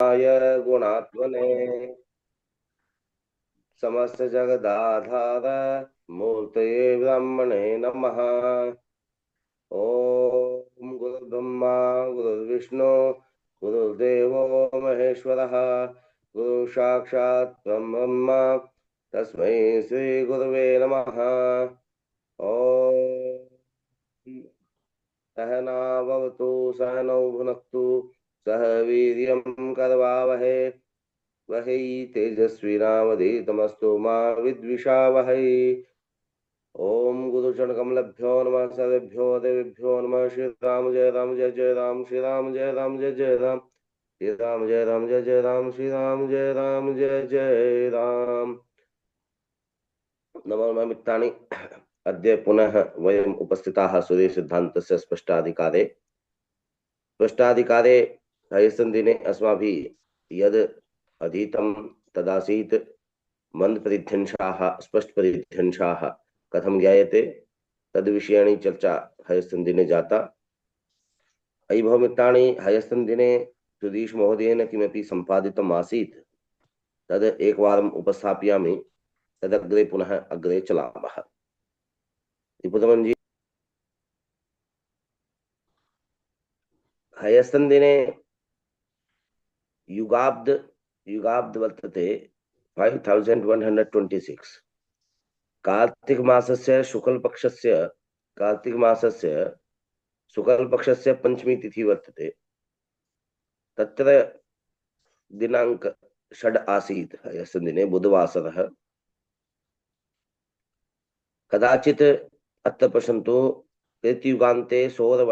निर्गुणाय गुणात्मने समस्त जगदाधार मूर्तये ब्रह्मणे नमः। ओम गुरुर्ब्रह्मा गुरुर्विष्णु गुरुर्देवो महेश्वरः गुरु साक्षात् ब्रह्म तस्मै श्री गुरुवे नमः। ओम सहनावतु सहनौ भुनक्तु सह वीर्यं करवावहै वही तेजस्विनावधीतमस्तु मा विद्विषावहै। ओम गुरुचरण कमलभ्यो नमः सर्वेभ्यो देवेभ्यो नमः। श्री राम जय राम जय जय राम श्री राम जय राम जय जय राम श्री राम जय राम जय जय राम श्री राम जय राम जय जय राम। नमो मित्राणि, अद्य पुनः वयम् उपस्थिताः सूर्य सिद्धान्तस्य स्पष्टाधिकारे। स्पष्टाधिकारे ह्यस्मिन् दिने अस्माभिः यद् अधीतं तदासीत् मंदपरिध्यंशाः स्पष्टपरिध्यंशाः कथं ज्ञायते तद्विषयाणि चर्चा ह्यस्मिन् दिने जाता। अयि भो मित्राणि, ह्यस्मिन् दिने सुधीश महोदयेन किमपि सम्पादितम् आसीत् तद् एकवारम् उपस्थापयामि, तदग्रे पुनः अग्रे चलामः। रिपुदमन जी, ह्यस्मिन् दिने युगाब्द वर्तते 5126। कार्तिक मासस्य शुक्लपक्षस्य पंचमी तिथि वर्तते। तत्र दिनांक 6 आसीत् ह्यस्मिन् दिने बुधवासरः। कदाचित् अत्र पश्यन्तु, कृतयुगान्ते 16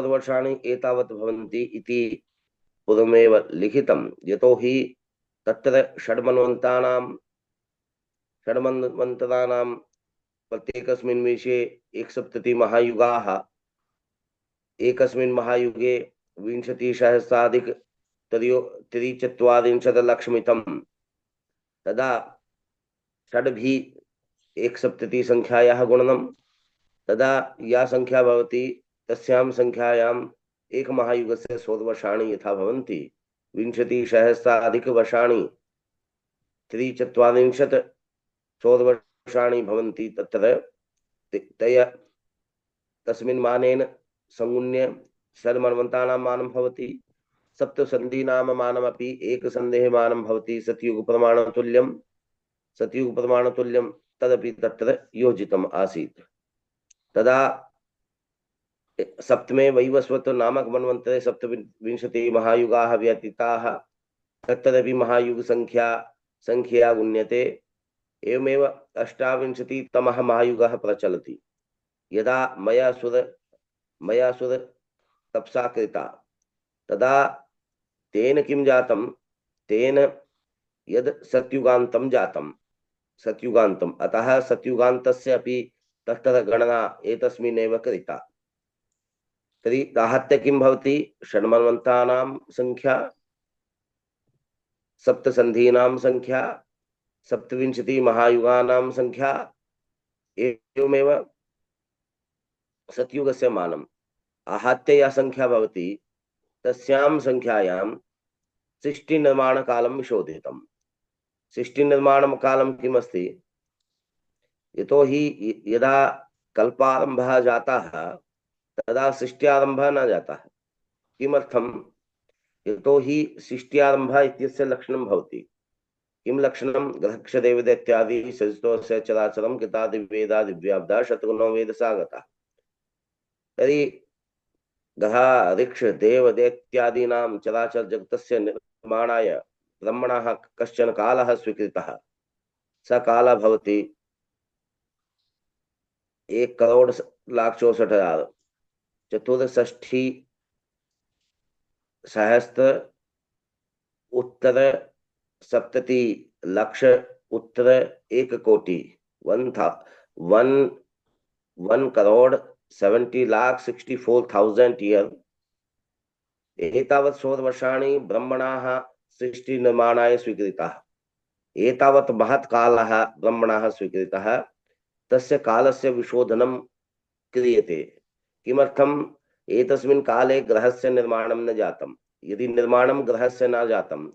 वर्षाणि एतावत् भवन्ति इति पूर्वमेव लिखितं। यतोहि तत्र षड्मन्वन्तराणां प्रत्येकस्मिन् विषये 170 महायुगाः। एकस्मिन् महायुगे 20,000,000-3,40,000,000 तदा षड्भिः 170 संख्यायाः गुणनं, तदा या संख्या भवति तस्यां संख्यायाम् एकमहायुगस्य 100 वर्षाणि यथा भवन्ति, 20,000,000-वर्षाणि 3,40 100 वर्षाणि भवन्ति। तत्र तस्मिन् मानेन संगुण्य षड्मन्वन्तानां मानं भवति। सप्तसन्धीनां मानमपि एकसन्धेः मानं भवति। सतयुगप्रमाणतुल्यं तदपि तत्र योजितम् आसीत्। तदा सप्तमे वैवस्वत नामक मन्वन्तरे 27 महायुगाः व्यतीताः। तत्रपि महायुग संख्या गुण्यते। एवमेव 28तमः महायुगः प्रचलति। यदा मयासुर तपसा कृता, तदा तेन किं जातं, तेन यद् सत्युगान्तं जातं, सत्युगान्तम्, अतः सत्युगान्तस्य अपि तत्र गणना एतस्मिन्नेव कृता। तर्हि आहत्य किं भवति, षड्मन्वन्तानां संख्या, सप्तसन्धीनां संख्या, 27 महायुगानां संख्या, एवमेव सत्युगस्य मानम् आहत्य या संख्या भवति, तस्यां संख्यायां सृष्टिनिर्माणकालं शोधितम्। सृष्टिनिर्माणकालं किमस्ति, यतोहि यदा कल्पारम्भः जातः तदा सृष्ट्यारम्भः न जातः। किमर्थं, यतोहि सृष्ट्यारम्भः इत्यस्य लक्षणं भवति। किं लक्षणं, ग्रहक्षदेवदैत्यादि सृष्टोस्य चराचरं कृतादिवेदादिव्याब्दा शतगुणो वेदसागतः। तर्हि ग्रह ऋक्ष देव दैत्यादीनां चराचर जगतस्य निर्माणाय ब्रह्मणः कश्चन कालः स्वीकृतः। स कालः भवति 1,64,64 उत्तर 70 लक्ष उत्तर 1 कोटि 1,70,64,000 ईयर। एतावत् 100 वर्षाणि ब्रह्मणः सृष्टिनिर्माणाय स्वीकृताः। एतावत् महत् कालः ब्रह्मणः स्वीकृतः। तस्य कालस्य विशोधनं क्रियते। किमर्थं, एतस्मिन् काले ग्रहस्य निर्माणं न जातं। यदि निर्माणं ग्रहस्य न जातं,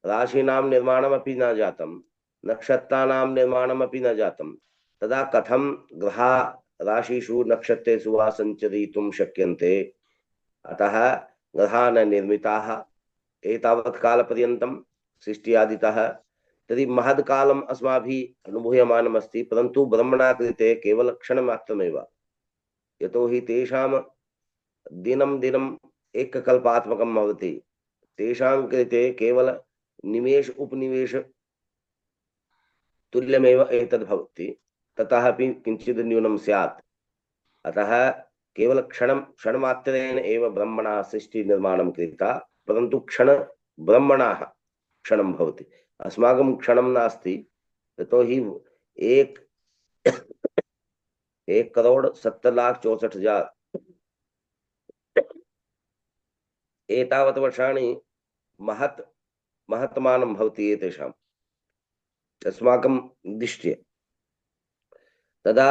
राशीनां निर्माणमपि न जातं, नक्षत्राणां निर्माणमपि न जातं, तदा कथं ग्रहा राशिषु नक्षत्रेषु वा सञ्चरितुं शक्यन्ते? अतः ग्रहाः न निर्मिताः एतावत् कालपर्यन्तं सृष्टियादितः। तर्हि महत्कालम् अस्माभिः अनुभूयमानमस्ति, परन्तु ब्रह्मणा कृते केवलं क्षणमात्रमेव। यतोहि तेषां दिनं दिनम् एककल्पात्मकं भवति। तेषां कृते केवल निमेष उपनिमेष तुल्यमेव एतद् भवति, ततः अपि किञ्चित् न्यूनं स्यात्। अतः केवल क्षणमात्रेण एव ब्रह्मणः सृष्टिनिर्माणं कृता, परन्तु ब्रह्मणः क्षणं भवति, अस्माकं क्षणं नास्ति। यतोहि एक 1,70,64,00,000 एतावत् वर्षाणि महत् महत्मानं भवति एतेषाम् अस्माकं दृष्ट्या। तदा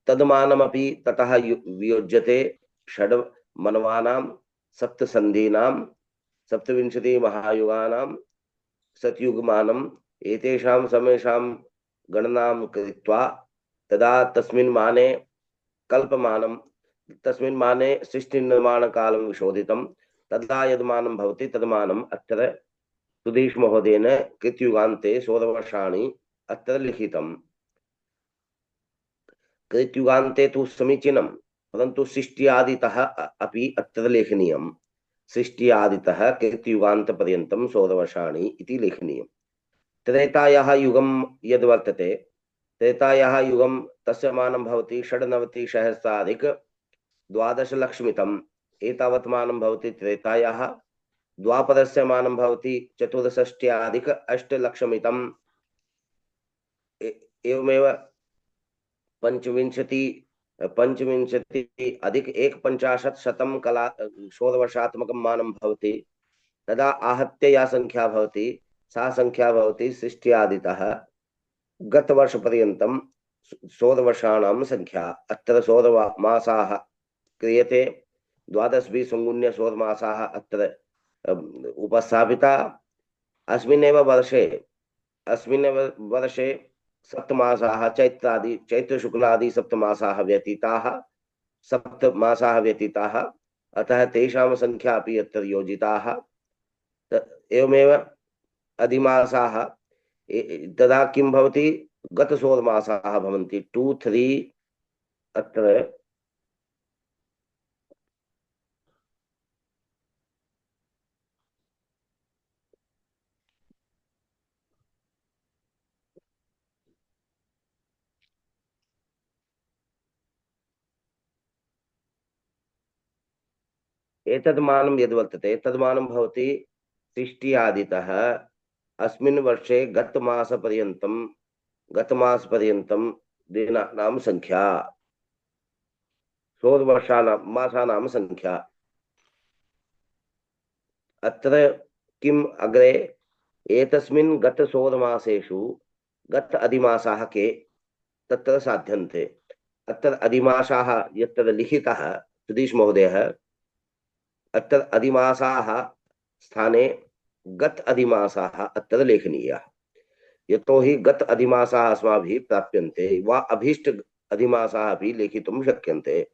तद्मानमपि ततः वियोज्यते षड् मनवानां सप्तसन्धीनां 27 महायुगानां सतयुगमानम् एतेषां समेषां गणनां कृत्वा तदा तस्मिन् माने कल्पमानं, तस्मिन् माने सृष्टिनिर्माणकालं विशोधितं। तदा यद्मानं भवति तद्मानम् अत्र सुधीश महोदयेन कृतयुगान्ते 16 वर्षाणि अत्र लिखितम्। कृतयुगान्ते तु समीचीनं, परन्तु सृष्ट्यादितः अपि अत्र लेखनीयं। सृष्ट्यादितः कृतयुगान्तपर्यन्तं 16 वर्षाणि इति लेखनीयम्। त्रेतायाः युगं यद् वर्तते, त्रेतायाः युगं तस्य मानं भवति 96,सहस्राधिक 12,00,000मितम् एतावत् मानं भवति त्रेतायाः। द्वापरस्य मानं भवति 64,800,000मितम्। एवमेव पंचविंशति अधिक 1,50,000 कला 16 वर्षात्मकं मानं भवति। तदा आहत्य या संख्या भवति सा संख्या भवति सृष्ट्यादितः गतवर्षपर्यन्तं 16 वर्षाणां संख्या। अत्र 16 मासाः क्रियते, 12 संगुण्य 16 मासाः अत्र उपस्थापिता। अस्मिन्नेव वर्षे सप्तमासाः चैत्रशुक्लादि सप्तमासाः व्यतीताः, सप्तमासाः व्यतीताः। अतः तेषां संख्या अपि अत्र योजिताः। एवमेव अधिमासाः तदा किं भवति, गत 16 मासाः भवन्ति 2 3 अत्र एतद्मानं यद्वर्तते तद्मानं भवति सृष्ट्यादितः अस्मिन् वर्षे गतमासपर्यन्तं दिनानां संख्या, 16 वर्षाणां मासानां संख्या। अत्र किम् अग्रे एतस्मिन् गत 16 मासेषु गत अधिमासाः के तत्र साध्यन्ते। अत्र अधिमासाः यत्र लिखितः सुधीश महोदयः, अत्र अधिमासाः स्थाने गत अधिमासाः अत्र लेखनीयाः। यतोहि गत अधिमासाः अस्माभिः प्राप्यन्ते वा अभीष्ट अधिमासाः अपि लेखितुं शक्यन्ते।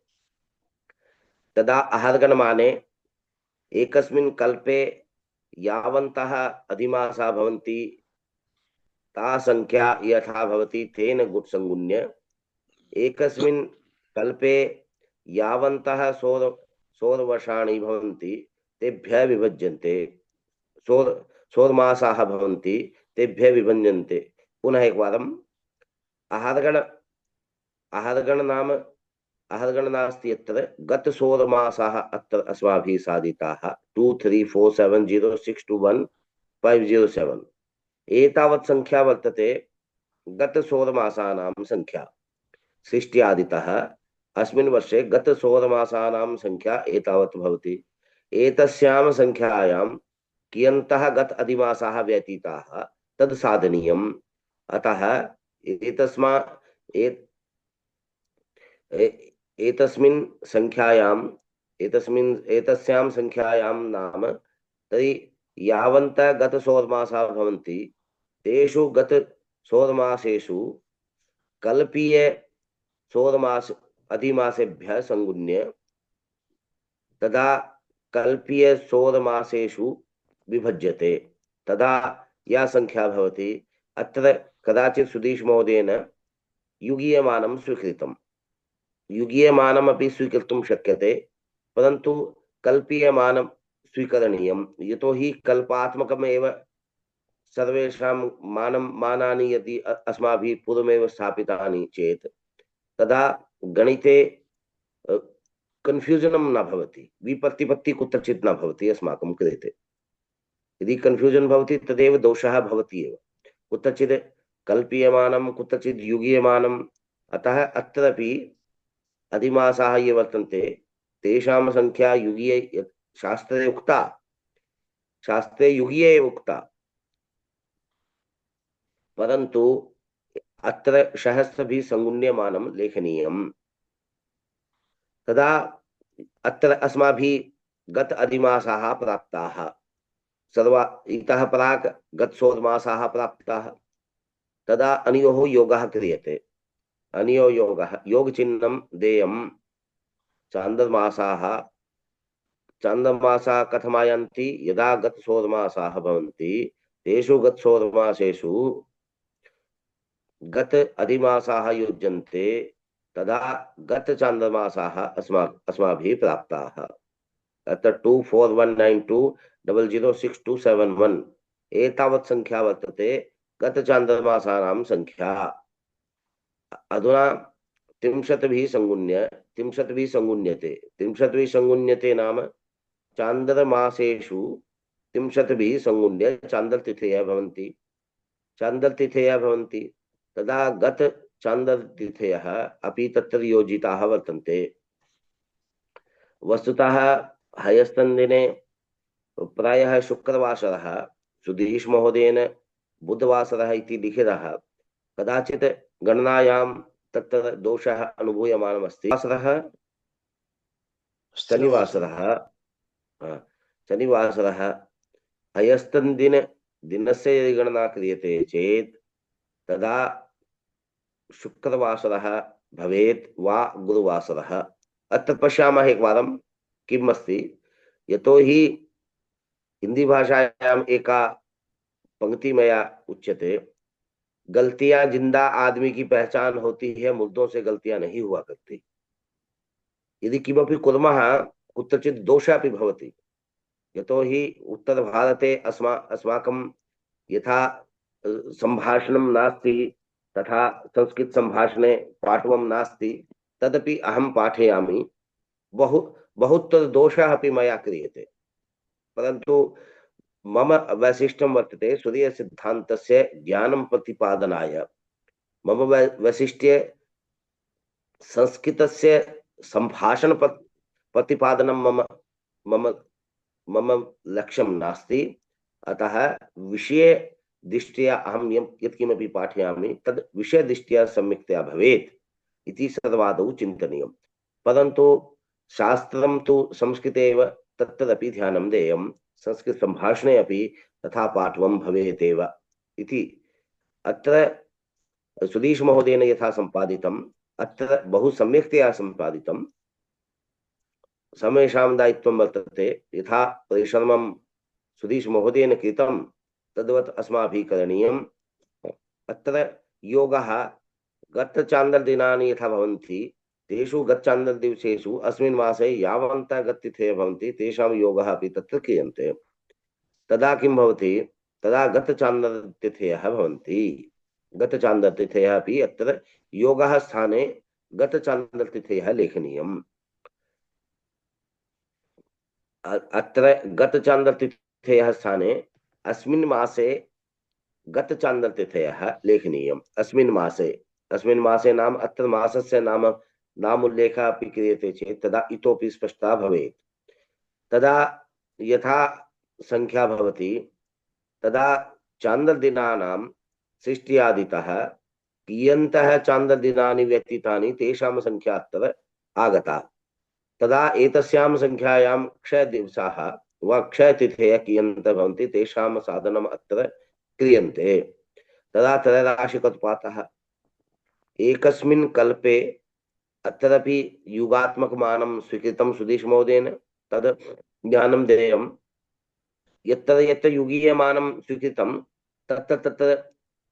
तदा आहर्गणमाने एकस्मिन् कल्पे यावन्तः अधिमासाः भवन्ति ता संख्या यथा भवति तेन गुणसंगुण्य एकस्मिन् कल्पे यावन्तः 16 वर्षाणि भवन्ति तेभ्यः विभज्यन्ते। 16 मासाः भवन्ति तेभ्यः विभज्यन्ते। पुनः एकवारम् आहर्गण नाम आहर्गण नास्ति अत्र, गत 16 मासाः अत्र अस्माभिः साधिताः 2 3 4 7 0 6 2 1 5 0 7 एतावत् संख्या वर्तते गत 16 मासानां संख्या सृष्ट्यादितः। अस्मिन् वर्षे गत 16 मासानां संख्या एतावत् भवति। एतस्यां संख्यायां कियन्तः गत अधिमासाः व्यतीताः तद् साधनीयम्। अतः एतस्मिन् संख्यायां एतस्यां संख्यायां नाम तर्हि यावन्तः गतसौरमासाः भवन्ति तेषु गतसौरमासेषु कल्पीय सौरमास अधिमासेभ्यः संगुण्य तदा कल्पीय सौरमासेषु विभज्यते तदा या संख्या भवति। अत्र कदाचित् सुधीश महोदयेन युगीयमानं स्वीकृतं, युगीयमानमपि स्वीकर्तुं शक्यते, परन्तु कल्पीयमानं स्वीकरणीयं, यतोहि कल्पात्मकमेव सर्वेषां मानानि यदि अस्माभिः पूर्वमेव स्थापितानि चेत् तदा गणिते कन्फ्यूजनं न भवति, विपत्तिपत्ति कुत्रचित् न भवति अस्माकं कृते। यदि कन्फ्यूजन भवति तदेव दोषः भवति एव, कुत्रचित् कल्पीयमानं कुत्रचित् युगीयमानम्। अतः अत्रापि अधिमासाः ये वर्तन्ते तेषां संख्या युगीय शास्त्रे उक्ता, शास्त्रे युगीय एव उक्ता, परन्तु अत्र सहस्रभिः संगुण्यमानं लेखनीयम्। तदा अत्र अस्माभिः गत अधिमासाः प्राप्ताः, सर्वा इतः प्राक् गतसौरमासाः प्राप्ताः। तदा अनयोः योगः क्रियते, अनयो योगः योगचिह्नं देयं। चान्द्रमासाः चान्द्रमासाः कथमायान्ति, यदा गतसौरमासाः भवन्ति तेषु गतसौरमासेषु गत अधिमासाः युज्यन्ते, तदा गतचान्द्रमासाः अस्माभिः प्राप्ताः। अत्र 2419200627 एतावत् संख्या वर्तते गतचान्द्रमासानां संख्या। अधुना त्रिंशत्भिः संगुण्यते, त्रिंशत्भिः संगुण्यते नाम चान्द्रमासेषु त्रिंशत्भिः संगुण्य चान्द्रतिथयः भवन्ति, तदा गतचान्द्रतिथयः अपि तत्र योजिताः वर्तन्ते। वस्तुतः हयस्तन्दिने प्रायः शुक्रवासरः, सुधीश महोदयेन बुधवासरः इति लिखितः, कदाचित् गणनायां तत्र दोषः अनुभूयमानमस्ति। शनिवासरः हयस्तन्दिन दिनस्य यदि गणना क्रियते चेत् तदा शुक्रवासरः भवेत् वा गुरुवासरः। अत्र पश्यामः एकवारं किम् अस्ति, यतोहि हिंदी भाषायाम् एका पंक्ति मया उच्यते, गलतियां जिंदा आदमी की पहचान होती है, मुर्दों से गलतियां नहीं हुआ करती। यदि किमपि कुर्मः कुत्रचित् दोषः अपि भवति, यतोहि उत्तरभारते अस्माकं यथा संभाषणं नास्ति तथा संस्कृत संभाषणे पाठवं नास्ति, तदपि अहं पाठयामि। बहुत्र दोषः अपि मया क्रियते, परन्तु मम वैशिष्ट्यं वर्तते सूर्य सिद्धान्तस्य ज्ञानं प्रतिपादनाय। मम वैशिष्ट्ये संस्कृतस्य संभाषण प्रतिपादनं मम मम लक्ष्यं नास्ति। अतः विषये दृष्ट्या अहं यत्किमपि पाठयामि तद् विषयदृष्ट्या सम्यक्तया भवेत् इति सर्वादौ चिन्तनीयं। परन्तु शास्त्रं तु संस्कृते एव, तत्रपि ध्यानं देयं, संस्कृत संभाषणे अपि तथा पाठवं भवेत् एव इति। अत्र सुधीश महोदयेन यथा सम्पादितम्, अत्र बहु सम्यक्तया सम्पादितं। समेषां दायित्वं वर्तते, यथा परिश्रमं सुधीश महोदयेन कृतं तद्वत् अस्माभिः करणीयम्। अत्र योगः गतचान्द्रदिनानि यथा भवन्ति तेषु गतचान्द्रदिवसेषु अस्मिन् मासे यावन्तः गततिथयः भवन्ति तेषां योगः अपि तत्र क्रियन्ते। तदा किं भवति, तदा गतचान्द्रतिथयः भवन्ति, गतचान्द्रतिथयः अपि अत्र योगः स्थाने गतचान्द्रतिथयः लेखनीयम्। अत्र गतचान्द्रतिथयः स्थाने अस्मिन् मासे गतचान्द्रतिथयः लेखनीयम्। अस्मिन् मासे नाम अत्र मासस्य नामोल्लेखः अपि क्रियते चेत् तदा इतोपि स्पष्टता भवेत्। तदा यथा संख्या भवति तदा चान्द्रदिनानां सृष्ट्यादितः कियन्तः चान्द्रदिनानि व्यतीतानि तेषां संख्या अत्र आगता। तदा एतस्यां संख्यायां क्षयदिवसाः वा क्षयतिथयः कियन्तः भवन्ति तेषां साधनम् अत्र क्रियन्ते। तदा त्रैराशिकोत्पातः एकस्मिन् कल्पे अत्रापि युगात्मकमानं स्वीकृतं सुधीशमहोदयेन तद् ज्ञानं देयं। यत्र यत्र युगीयमानं स्वीकृतं तत्र तत्र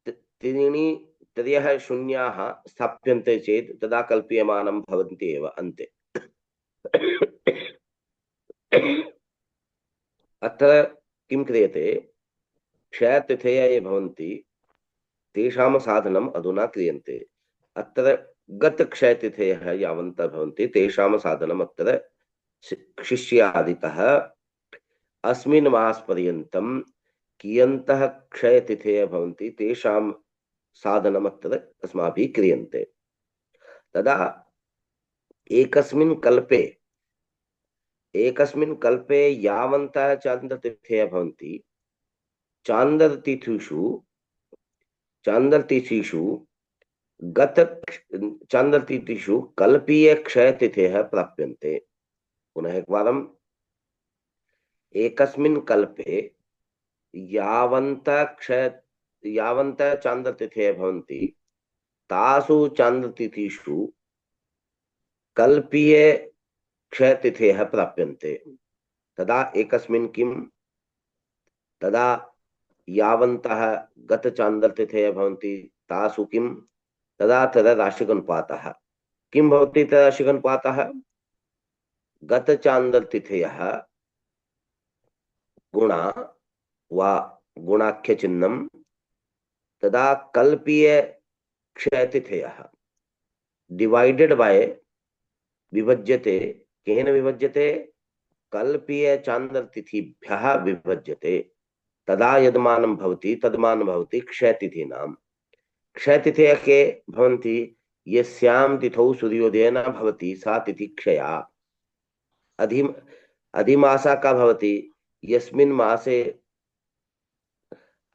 त्रीणि त्रयः शून्याः स्थाप्यन्ते चेत् तदा कल्प्यमानं भवन्ति एव अन्ते। अत्र किं क्रियते, क्षयतिथयः ये भवन्ति तेषां साधनम् अधुना क्रियन्ते। अत्र गतक्षयतिथयः यावन्तः भवन्ति तेषां साधनम् अत्र शिष्यादितः अस्मिन् मासपर्यन्तं कियन्तः क्षयतिथयः भवन्ति तेषां साधनम् अत्र अस्माभिः क्रियन्ते। तदा एकस्मिन् कल्पे यावन्तः चान्द्रतिथयः भवन्ति चान्द्रतिथिषु गत चान्द्रतिथिषु कल्पीय क्षयतिथयः प्राप्यन्ते। पुनः एकवारम्, एकस्मिन् कल्पे यावन्तः चान्द्रतिथयः भवन्ति तासु चान्द्रतिथिषु कल्पीय क्षयतिथयः प्राप्यन्ते। तदा एकस्मिन् किं, तदा यावन्तः गतचान्द्रतिथयः भवन्ति तासु किं, तदा राशिकनुपातः किं भवति। राशिकनुपातः गतचान्द्रतिथयः गुणा वा गुणाख्यचिह्नं तदा कल्पीय क्षयतिथयः डिवाइडेड बाय विभज्यते। केन विभज्यते, कल्पीय चान्द्रतिथिभ्यः विभज्यते। तदा यद्मानं भवति तद्मानं भवति क्षयतिथीनां। क्षयतिथयः के भवन्ति, यस्यां तिथौ सूर्योदयः न भवति सा तिथि क्षया। अधिमासा का भवति, यस्मिन् मासे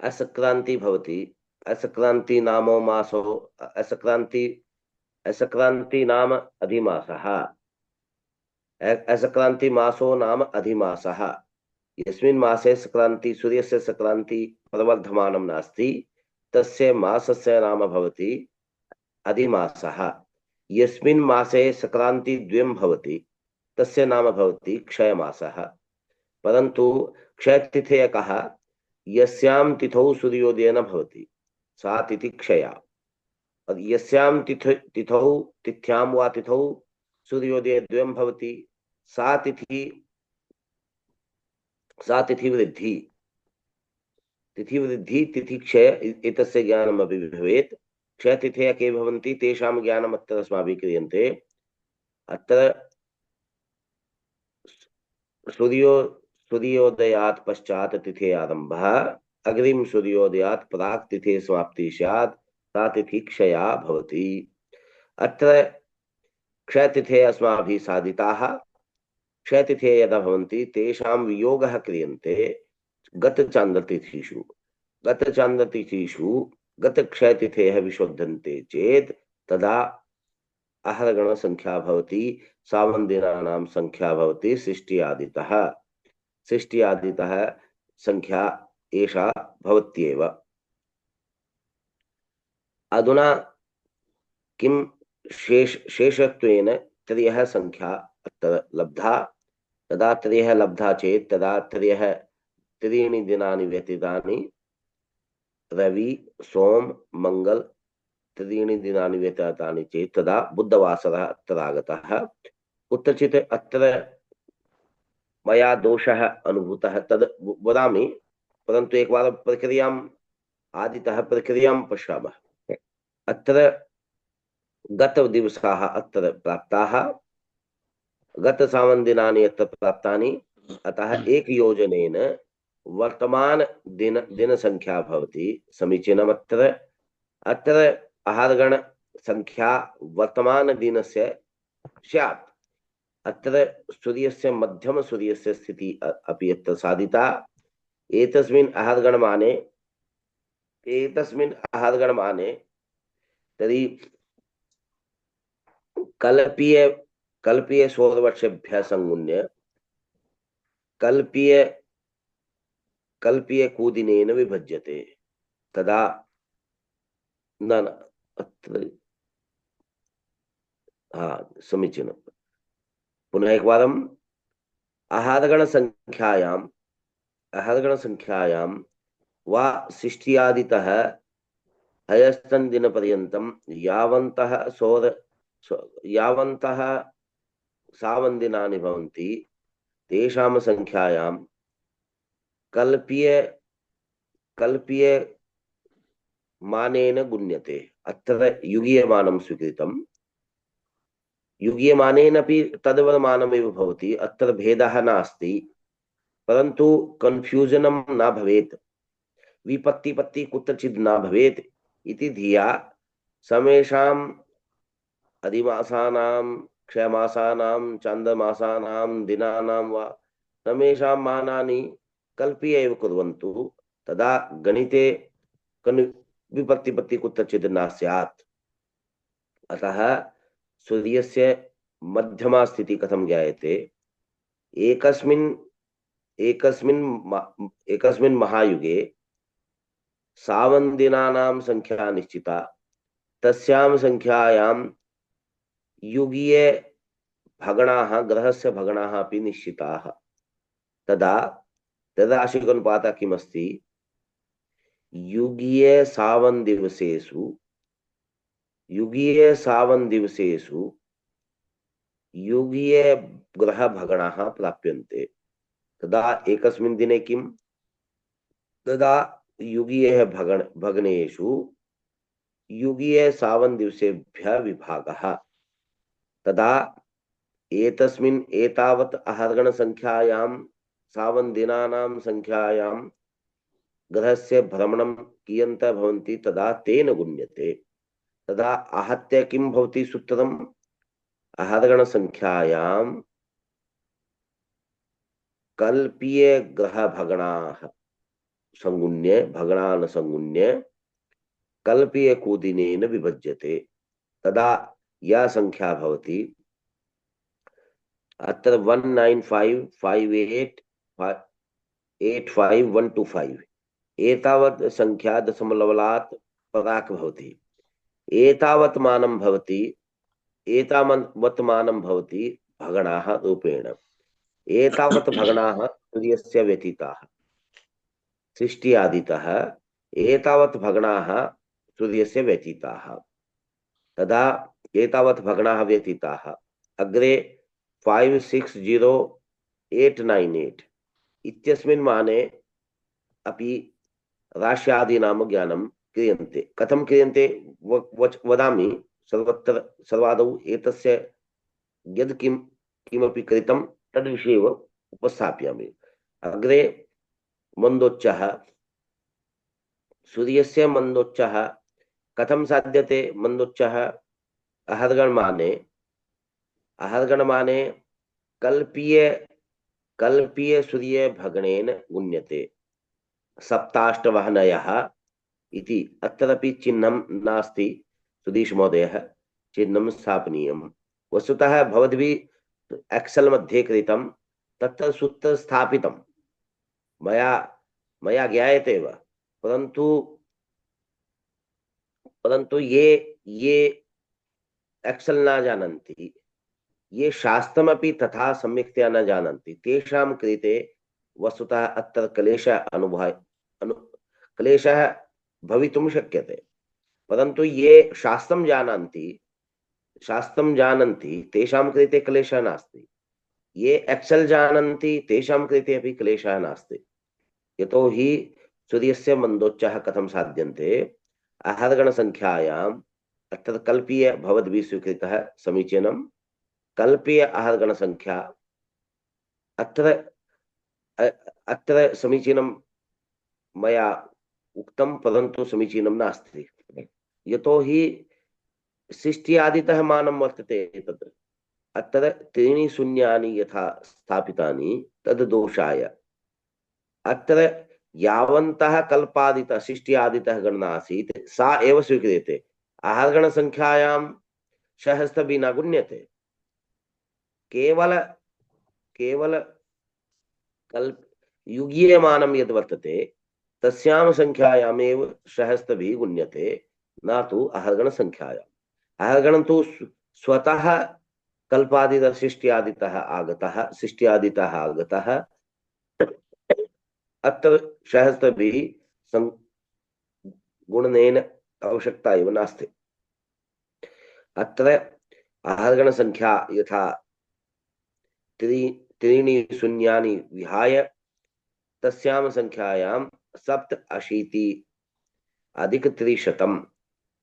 असक्रांति भवति। असक्रांति नामो मासो असक्रांति नाम अधिमासः। असक्रांति मासो नाम अधिमासः। यस्मिन् मासे सक्रांति सूर्यस्य सक्रांति प्रवर्धमानं नास्ति तस्य मासस्य नाम भवति अधिमासः। यस्मिन् मासे सक्रांति द्वयं भवति तस्य नाम भवति क्षयमासः। परन्तु क्षयतिथयः कः, यस्यां तिथौ सूर्योदयः न भवति सा तिथि क्षया। यस्यां तिथ्यां वा तिथौ सूर्योदय द्वयं भवति सा तिथि वृद्धि तिथि क्षय एतस्य ज्ञानमपि भवेत्। क्षयतिथयः के भवन्ति तेषां ज्ञानम् अत्र अस्माभिः क्रियन्ते। अत्र सूर्योदयात् पश्चात् तिथे आरम्भः, अग्रिम सूर्योदयात् प्राक् तिथे समाप्तिः स्यात् सा तिथि क्षया भवति। अत्र क्षयतिथयः अस्माभिः साधिताः। क्षयतिथयः यदा भवन्ति तेषां वियोगः क्रियन्ते गतचान्द्रतिथिषु गतक्षयतिथयः विशोध्यन्ते चेत् तदा आहरगण संख्या भवति, सावन्दिनानां संख्या भवति सृष्टियादितः संख्या एषा भवत्येव। अधुना किं शेषत्वेन त्रयः संख्या अत्र लब्धा। तदा त्रयः लब्धा चेत् तदा त्रीणि दिनानि व्यतीतानि, रवि सोम मंगल त्रीणि दिनानि व्यतीतानि चेत् तदा बुद्धवासरः अत्र आगतः। कुत्रचित् अत्र मया दोषः अनुभूतः तद् वदामि, परन्तु एकवारं प्रक्रियाम् आदितः प्रक्रियां पश्यामः। अत्र गतदिवसाः अत्र प्राप्ताः, गतसावन्दिनानि अत्र प्राप्तानि। अतः एकयोजनेन वर्तमान दिन संख्या भवति समीचीनम्। अत्र आहारगण संख्या वर्तमान दिनस्य स्यात्। अत्र सूर्यस्य मध्यम सूर्यस्य स्थिति अपि अत्र साधिता। एतस्मिन् आहारगणमाने तर्हि कल्पीय कल्पीय षोडवर्षेभ्यः संगुण्य कल्पीय कल्पीय कूदिनेन विभज्यते। तदा न न, अत्र समीचीनं। पुनः एकवारम् आहरगणसङ्ख्यायां वा शिष्ट्यादितः हयस्तन दिनपर्यन्तं यावन्तः सावन्दिनानि भवन्ति तेषां संख्यायां कल्पीय कल्पीय मानेन गुण्यते। अत्र युगीयमानं स्वीकृतं। युगीयमानेनपि तद्वमानमेव भवति, अत्र भेदः नास्ति, परन्तु कन्फ्यूजनं न भवेत्, विपत्तिपत्ति कुत्रचित् न भवेत् इति धिया समेषाम् अधिमासानां क्षयमासानां चान्द्रमासानां दिनानां वा समेषां मानानि कल्प्य एव कुर्वन्तु। तदा गणिते विपत्तिपत्ति कुत्रचित् न स्यात्। अतः सूर्यस्य मध्यमा स्थितिः कथं ज्ञायते? एकस्मिन् महायुगे सावन्दिनानां संख्या निश्चिता, तस्यां संख्यायां युगीय भगणाः, ग्रहस्य भगणाः अपि निश्चिताः। तदा तदाशिकनुपातः किमस्ति? युगीय सावन दिवसेषु युगीय ग्रह भगणाः प्राप्यन्ते। तदा एकस्मिन् दिने किं? तदा युगीय भगणेषु युगीय सावन दिवसेभ्यः विभागः। तदा एतावत् आहर्गण संख्यायां सावन दिनानां संख्यायां ग्रहस्य भ्रमणं कियन्तः भवन्ति तदा तेन गुण्यते। तदा आहत्य किं भवति सूत्रम्? आहर्गण संख्यायां कल्पीय ग्रह भगणाः संगुण्य, भगणान् संगुण्य कल्पीय कूदिनेन विभज्यते। तदा या संख्या भवति, अत्र 1955885 एतावत् संख्या दशमलवलात् पराक् भवति। एतावत् मानं भवति भगणाः रूपेण। एतावत् भगणाः सूर्यस्य व्यतीताः, सृष्ट्यादितः एतावत् भगणाः सूर्यस्य व्यतीताः। तदा एतावत् भगणाः व्यतीताः अग्रे 560898 इत्यस्मिन् माने अपि राश्यादीनां ज्ञानं क्रियन्ते। कथं क्रियन्ते वदामि। सर्वादौ एतस्य यद् किमपि कृतं तद्विषये एव उपस्थापयामि। अग्रे मन्दोच्चः, सूर्यस्य मन्दोच्चः कथं साध्यते? मन्दोच्चः आहर्गणमाने कल्पीय सूर्य भगणेन गुण्यते। सप्ताष्टवहनयः इति अत्रापि चिह्नं नास्ति। सुधीश महोदयः, चिह्नं स्थापनीयं। वस्तुतः भवद्भिः एक्सेल मध्ये कृतं, तत्र सूत्र स्थापितं मया ज्ञायते एव, परन्तु ये एक्सेल न जानन्ति, ये शास्त्रमपि तथा सम्यक्तया न जानन्ति, तेषां कृते वस्तुतः अत्र क्लेशः भवितुं शक्यते। परन्तु ये शास्त्रं जानन्ति तेषां कृते क्लेशः नास्ति। ये एक्सेल जानन्ति तेषां कृते अपि क्लेशः नास्ति। यतोहि सूर्यस्य मन्दोच्चः कथं साध्यन्ते? आहर्गणसङ्ख्यायाम्, अत्र कल्पीय भवद्भिः स्वीकृतः समीचीनं। कल्पीय आहर्गणसङ्ख्या अत्र समीचीनं मया उक्तं, परन्तु समीचीनं नास्ति। यतोहि सृष्ट्यादितः मानं वर्तते तत्र। अत्र त्रीणि शून्यानि यथा स्थापितानि तद् दोषाय। अत्र यावन्तः कल्पादितः सृष्ट्यादितः गणना आसीत् सा एव स्वीक्रियते। आहर्गणसङ्ख्यायां सहस्रभिः न गुण्यते। केवल केवल कल्प युगीयमानं यद् वर्तते तस्यां संख्यायामेव सहस्त्रभिः गुण्यते, न तु अहर्गण संख्यायाम्। अहर्गणं तु स्वतः कल्पादितः सृष्ट्यादितः आगतः अत्र सहस्त्रभिः गुणनेन आवश्यकता एव नास्ति। अत्र आहर्गण संख्या यथा त्रीणि शून्यानि विहाय तस्यां संख्यायां 87 अधिक 300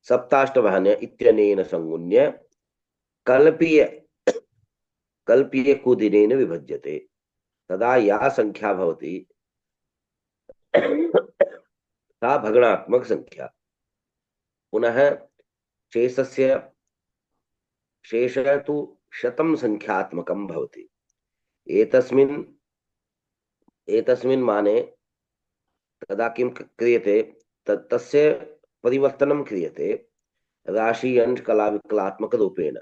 सप्ताष्टवहन इत्यनेन संगुण्य कल्पीय कुदिनेन विभज्यते। तदा या संख्या भवति सा भगणात्मक संख्या। पुनः शेषः तु 100 संख्यात्मकं भवति। एतस्मिन् माने तदा किं क्रियते, तस्य परिवर्तनं क्रियते राशि अंश कला विकलात्मक रूपेण।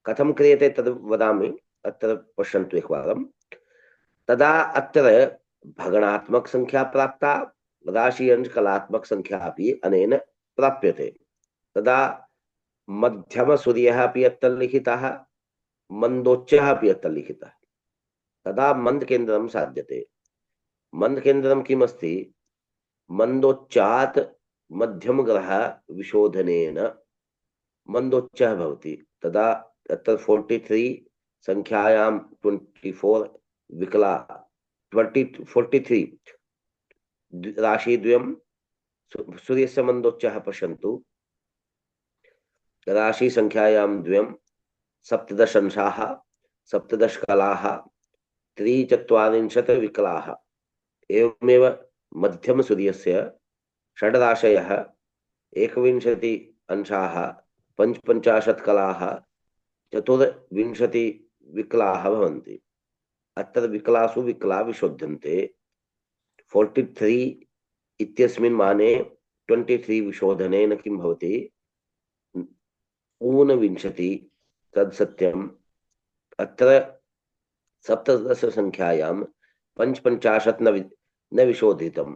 कथं क्रियते तद् वदामि, अत्र पश्यन्तु एकवारं। तदा अत्र भगणात्मक संख्या प्राप्ता, राशि अंश कलात्मक संख्या अपि अनेन प्राप्यते। तदा मध्यम सूर्यः अपि अत्र लिखितः, मंदोच्चः अपि अत्र लिखितः। तदा मंद केन्द्रं साध्यते। मंद केन्द्रं किमस्ति? मंदोच्चात् मध्यम ग्रह विशोधनेन मंदोच्चः भवति। तदा अत्र 43 संख्यायां 24 विकला 43 राशि द्वयं सूर्यस्य मंदोच्चः पश्यन्तु। राशि संख्यायां द्वयं 17 अंशाः 17 कलाः 43 विकलाः। एवमेव मध्यम सूर्यस्य षड्राशयः 21 अंशाः 55 कलाः 24 विकलाः भवन्ति। अत्र विकलासु विकला विशोध्यन्ते। 43 इत्यस्मिन् माने 23 विशोधनेन किं भवति? 29 तद् सत्यम्। अत्र 17 संख्यायां 55 न विशोधितं।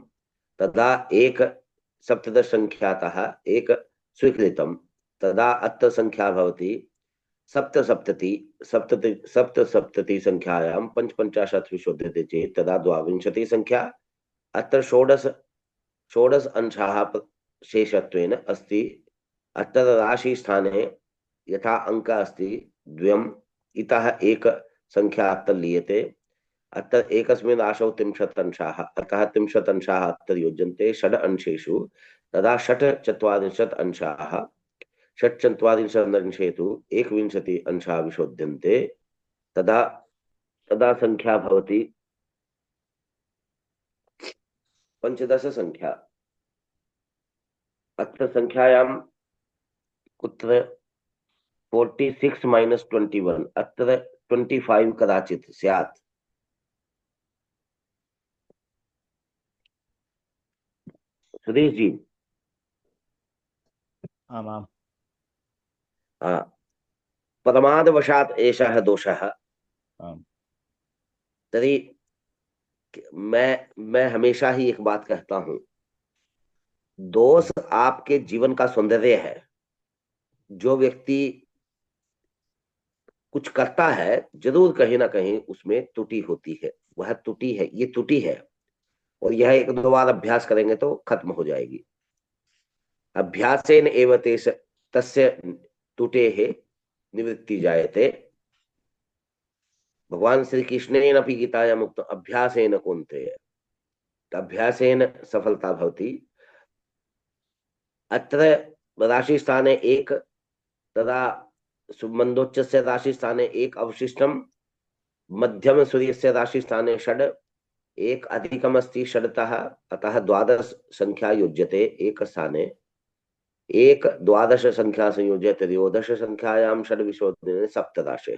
तदा एक 17 संख्यातः एक स्वीकृतं। तदा अत्र संख्या भवति 77 संख्यायां 55 विशोध्यते चेत् तदा 22 संख्या। अत्र षोडश अंशाः शेषत्वेन अस्ति। अत्र राशि स्थाने यथा अंक अस्ति 2, इतः एक संख्या अत्र लीयते। अत्र एकस्मिन् राशौ 30 अंशाः, अतः 30 अंशाः अत्र योज्यन्ते षड् अंशेषु। तदा 44 अंशाः 44 अंशे तु 21 अंशाः विशोध्यन्ते। तदा संख्या भवति 15 संख्या। अत्र संख्यायां कुत्र 46 - 21, अत्र 25 कदाचित् स्यात्। सुधीर जी, आमाम्, प्रमादवशात् एषः दोषः। तरी मैं हमेशा ही एक बात कहता हूं, दोष आपके जीवन का सौंदर्य है। जो व्यक्ति कुछ करता है जरूर कहीं ना कहीं उसमें त्रुटि होती है। वह त्रुटि है, ये त्रुटि है, और यह 1-2 बार अभ्यास करेंगे तो खत्म हो जाएगी। अभ्यासेन एव तस्य त्रुटेः निवृत्ति जायते। भगवान श्री कृष्णेन अपि गीतायाम् उक्तम्, अभ्यासेन कौन्तेय, अभ्यासेन सफलता भवति। अत्र राशि स्थाने 1, तदा मंदोच्चस्य राशि स्थाने 1 अवशिष्टं, मध्यम सूर्यस्य राशि स्थाने 6, 1 अधिकम् अस्ति षड्तः, अतः 12 संख्या योज्यते एक स्थाने। 1 12 संख्या संयोज्य त्रयोदश संख्यायां 6 विशोधनेन सप्तराशयः।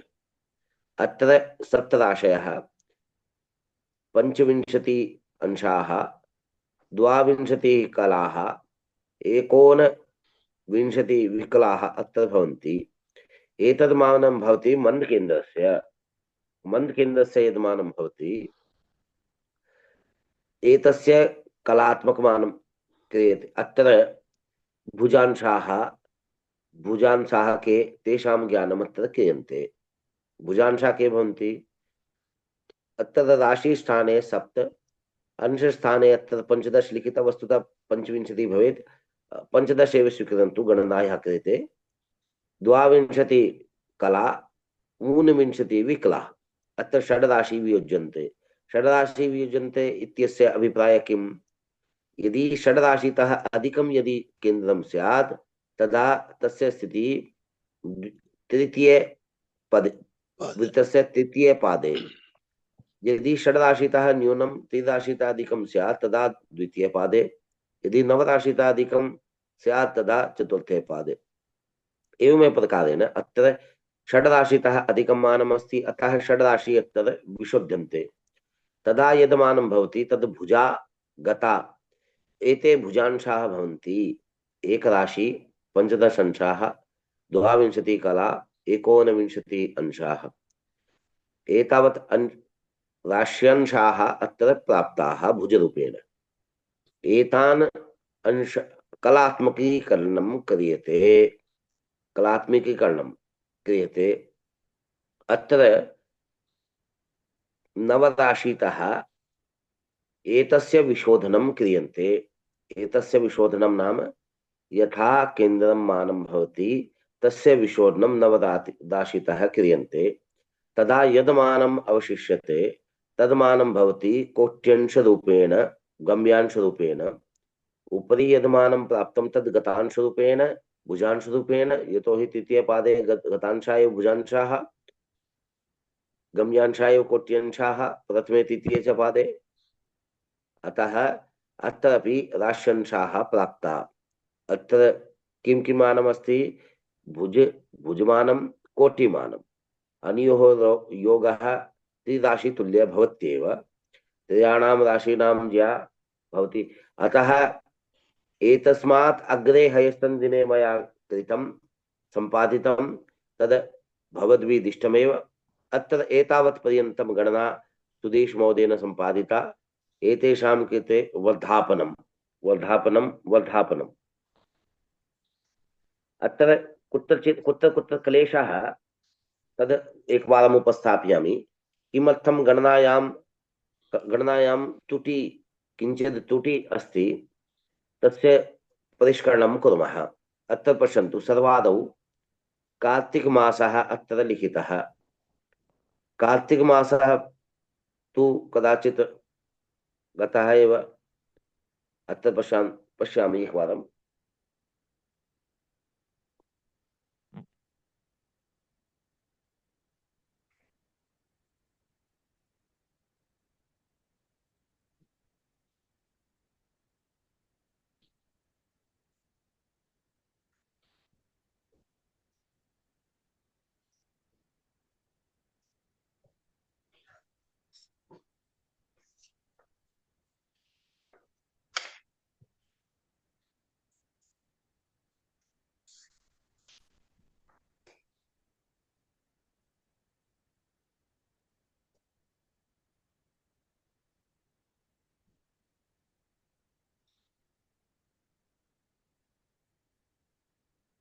अत्र सप्तराशयः 25 अंशाः 22 कलाः 29 विकलाः अत्र भवन्ति। एतद् मानं भवति मन्दकेन्द्रस्य। मन्दकेन्द्रस्य यद्मानं भवति एतस्य कलात्मकमानं क्रियते। अत्र भुजांशाः भुजांशाः के तेषां ज्ञानम् अत्र क्रियन्ते। भुजांशाः के भवन्ति? अत्र राशिस्थाने 7, अंशस्थाने अत्र 15 लिखित, वस्तुतः 25 भवेत्, 15 एव स्वीकुर्वन्तु गणनायाः कृते। 22 कला, 29 विकला। अत्र षड्राशि वियुज्यन्ते। षड्राशि वियुज्यन्ते इत्यस्य अभिप्रायः किम्? यदि षड्राशितः अधिकं यदि केन्द्रं स्यात् तदा तस्य स्थितिः तृतीये पदे, वृत्तस्य तृतीये पादे। यदि षड्राशितः न्यूनं त्रिराशितः अधिकं स्यात् तदा द्वितीये पादे। यदि नवराशितः अधिकं स्यात् तदा चतुर्थे पादे। एवमेव प्रकारेण अत्र षड्राशितः अधिकं मानमस्ति, अतः षड्राशि अत्र विशोध्यन्ते। तदा यद् मानं भवति तद् भुजा गता, एते भुजांशाः भवन्ति। एकराशि 15 अंशाः, 22 कला, 29 अंशाः। एतावत् राश्यंशाः अत्र प्राप्ताः भुजरूपेण। एतान् अंश कलात्मकीकरणं क्रियते। कलात्मकीकरणं क्रियते। अत्र नवराशितः एतस्य विशोधनं क्रियन्ते। एतस्य विशोधनं नाम यथा केन्द्रं मानं भवति तस्य विशोधनं नवराशितः क्रियन्ते। तदा यद् मानम् अवशिष्यते तद्मानं भवति कोट्यंशरूपेण, गम्यांशरूपेण। उपरि यद् मानं प्राप्तं तद् गतांशरूपेण, भुजांशरूपेण। यतोहि तृतीयपादे गतांशा एव भुजांशाः, गम्यांशा एव कोट्यंशाः प्रथमे तृतीये च पादे। अतः अत्रापि राश्यंशाः प्राप्ता। अत्र किं किं मानमस्ति? भुजमानं, कोटिमानम्। अनयोः योगः त्रिराशितुल्यः भवत्येव। त्रयाणां राशीनां ज्या भवति। अतः एतस्मात् अग्रे ह्यस्तन दिने मया कृतं सम्पादितं तद् भवद्भिः दिष्टमेव। अत्र एतावत् पर्यन्तं गणना सुदेश महोदयेन सम्पादिता। एतेषां कृते वर्धापनं वर्धापनं वर्धापनम्। अत्र कुत्र कुत्र क्लेशः तद् एकवारम् उपस्थापयामि। किमर्थं गणनायां त्रुटि, किञ्चित् त्रुटि अस्ति, तस्य परिष्करणं कुर्मः। अत्र पश्यन्तु, सर्वादौ कार्तिकमासः अत्र लिखितः। कार्तिकमासः तु कदाचित् गतः एव। अत्र पश्यामि एकवारम्।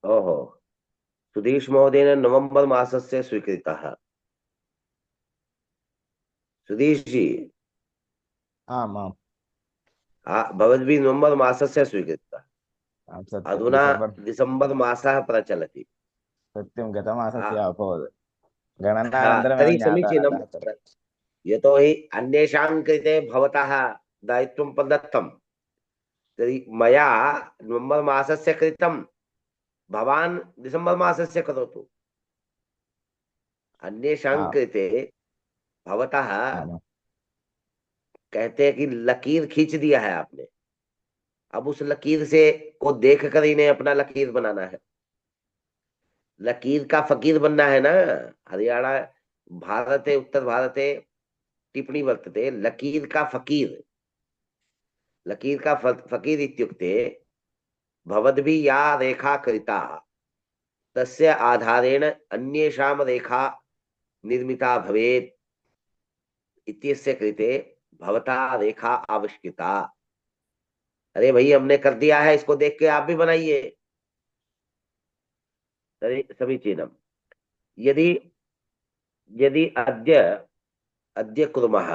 ओहो, सुधीश महोदयेन नवंबर मासस्य स्वीकृतः। सुधीश जी, आम् आम्, भवद्भिः नवंबर मासस्य स्वीकृतः। सत्यं अधुना डिसेम्बर मासः प्रचलति। सत्यं गतमासस्य अभवत्। गणनानन्तरमेव तर्हि ज्ञातवान् समीचीनं। अतः यतोहि अन्येषां कृते भवतः दायित्वं प्रदत्तं, तर्हि मया नवंबर मासस्य कृतं, भवान् डिसेम्बर मासस्य करोतु। अन्येषां आम् कृते भवतः आम् कहते हैं कि लकीर खींच दिया है आपने, अब उस लकीर से को देख कर इन्हें अपना लकीर बनाना है। लकीर का फकीर बनना है ना। हरियाणा भारते, उत्तर भारते टिप्पणी वर्तते लकीर का फकीर। लकीर का फकीर इत्युक्ते भवद्भिः या रेखा कृता तस्य आधारेण अन्येषां रेखा निर्मिता भवेत् इत्यस्य कृते भवता रेखा आविष्कृता। अरे भाई हमने कर दिया है, इसको देख के आप भी बनाइए। समीचीनम। यदि यदि अद्य अद्य कुर्मः,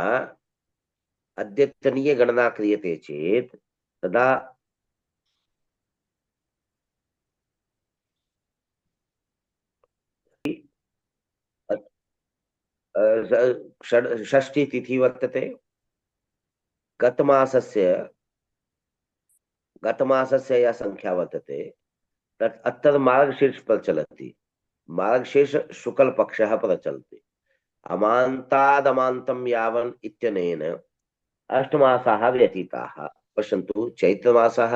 अद्यतनीय गणना क्रियते चेत तदा षष्ठी तिथि वर्तते। गतमासस्य गतमासस्य या संख्या वर्तते तत् अत्र मार्गशीर्ष प्रचलति। मार्गशीर्ष शुक्ल पक्षः प्रचलति। अमान्तादमान्तं यावन् इत्यनेन अष्टमासाः व्यतीताः। पश्यन्तु, चैत्रमासः,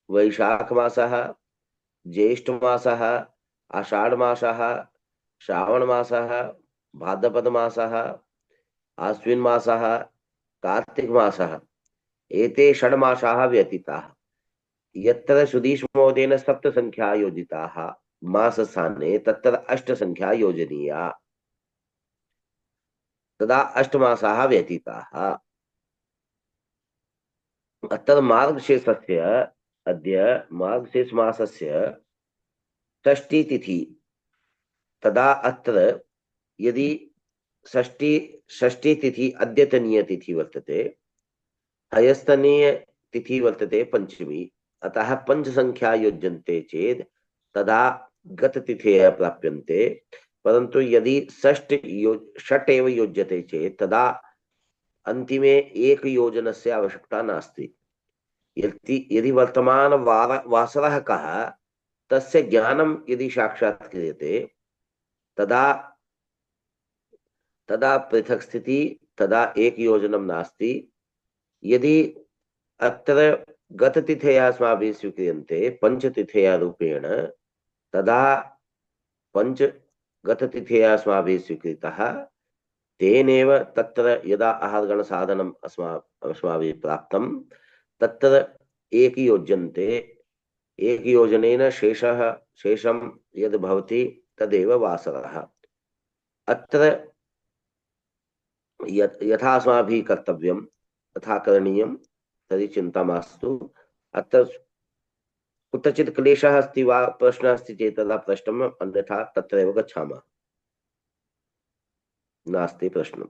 वैशाखमासः, ज्येष्ठमासः, आषाढमासः, श्रावणमासः, भाद्रपदमासः, आश्विनमासः, कार्तिकमासः, एते षड्मासाः व्यतीताः। यत्र सुधीष्ममहोदयेन सप्तसङ्ख्या योजिताः मासस्थाने तत्र अष्टसङ्ख्या योजनीया। तदा अष्टमासाः व्यतीताः। अत्र मार्गशीर्षस्य अद्य मार्गशीर्षमासस्य षष्ठी तदा अत्र यदि षष्ठी तिथि अद्यतनीय तिथि वर्तते, हयस्तनीय तिथि वर्तते पंचमी, अतः पंचसंख्या योज्यन्ते चेत् तदा गततिथेः प्राप्यन्ते। परन्तु यदि षट् एव योज्यते चेत् तदा अन्तिमे एक योजनस्य आवश्यकता नास्ति। यदि वर्तमान वासरः कः तस्य ज्ञानं यदि साक्षात् क्रियते तदा तदा पृथक स्थिति, तदा एक योजनं नास्ति। यदि अत्र गततिथयः अस्माभिः स्वीक्रियन्ते पंचतिथयः रूपेण, तदा पंच गततिथयः अस्माभिः स्वीकृतः, तेनेव तत्र यदा आहारगणसाधनम् अस्माभिः प्राप्तं तत्र एक योज्यन्ते। एक योजनेन शेषं यद् भवति तदेव वासरः। अत्र यथा अस्माभिः कर्तव्यं तथा करणीयं, तर्हि चिन्ता मास्तु। अत्र कुत्रचित् क्लेशः अस्ति वा प्रश्नः अस्ति चेत् तदा प्रष्टुम्, अन्यथा तत्रैव गच्छामः। नास्ति प्रश्नम्।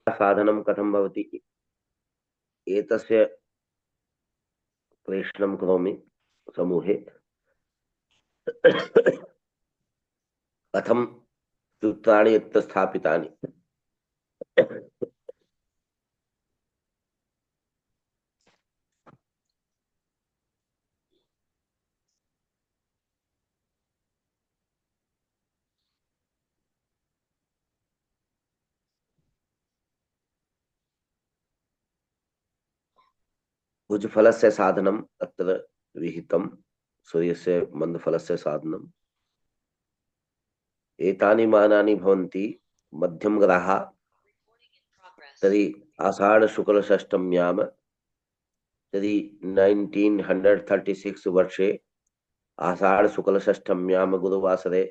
साधनं कथं भवति एतस्य प्रेषणं करोमि समूहे। कथं सूत्राणि यत्र स्थापितानि। भुजफलस्य साधनम् अत्र विहितं, सूर्यस्य मन्दफलस्य साधनम्। एतानि मानानि भवन्ति मध्यमग्रहाः। तर्हि आषाढ़ शुक्ल षष्ठम्याम, तर्हि 1936 वर्षे आषाढ़ शुक्ल षष्ठम्याम गुरुवासरे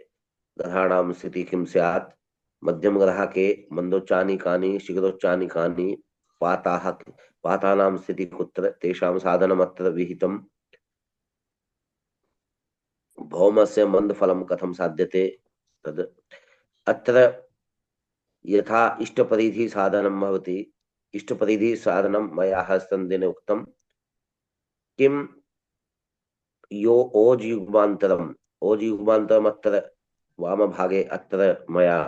ग्रहाणां स्थितिः किं स्यात्, मध्यमग्रह के मंदोच्चानिकानि शिखरोच्चानिकानि पातानां स्थितिः कुत्र, तेषां साधनमत्र विहितं। भौमस्य मंदफलं कथं साध्यते तद् अत्र यथा इष्टपरिधि साधनं भवति। इष्टपरिधि साधनं मया हस्तन्देन उक्तं। किं यो ओज युग्मान्तरम्, ओज युग्मान्तरम् अत्र वामभागे अत्र मया